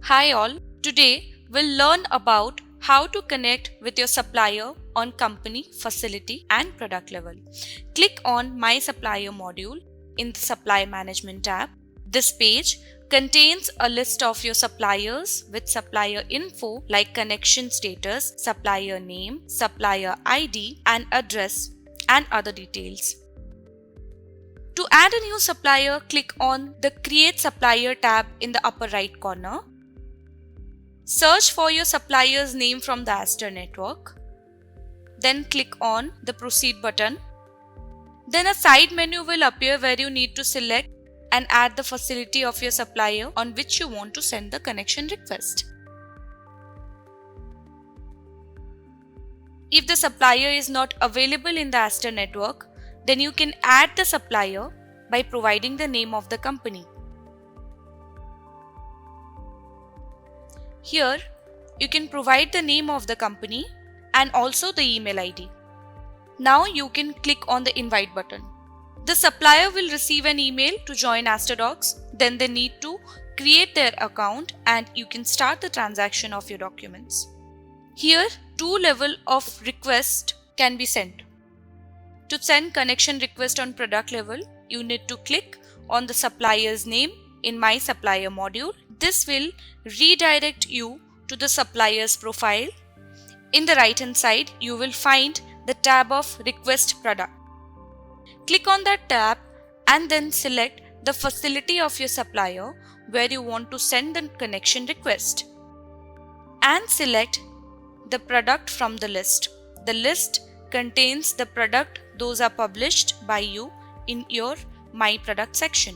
Hi all, today we'll learn about how to connect with your supplier on company, facility and product level. Click on My Supplier module in the Supplier Management tab. This page contains a list of your suppliers with supplier info like connection status, supplier name, supplier ID and address and other details. To add a new supplier, click on the Create Supplier tab in the upper right corner. Search for your supplier's name from the Aster network. Then click on the Proceed button. Then a side menu will appear where you need to select and add the facility of your supplier on which you want to send the connection request. If the supplier is not available in the Aster network, then you can add the supplier by providing the name of the company. Here, you can provide the name of the company and also the email ID. Now you can click on the Invite button. The supplier will receive an email to join AsterDocs. Then they need to create their account and you can start the transaction of your documents. Here, two levels of request can be sent. To send connection request on product level, you need to click on the supplier's name in My Supplier module. This will redirect you to the supplier's profile. In the right hand side, you will find the tab of Request Product. Click on that tab and then select the facility of your supplier where you want to send the connection request. And select the product from the list. The list contains the product those are published by you in your My Product section.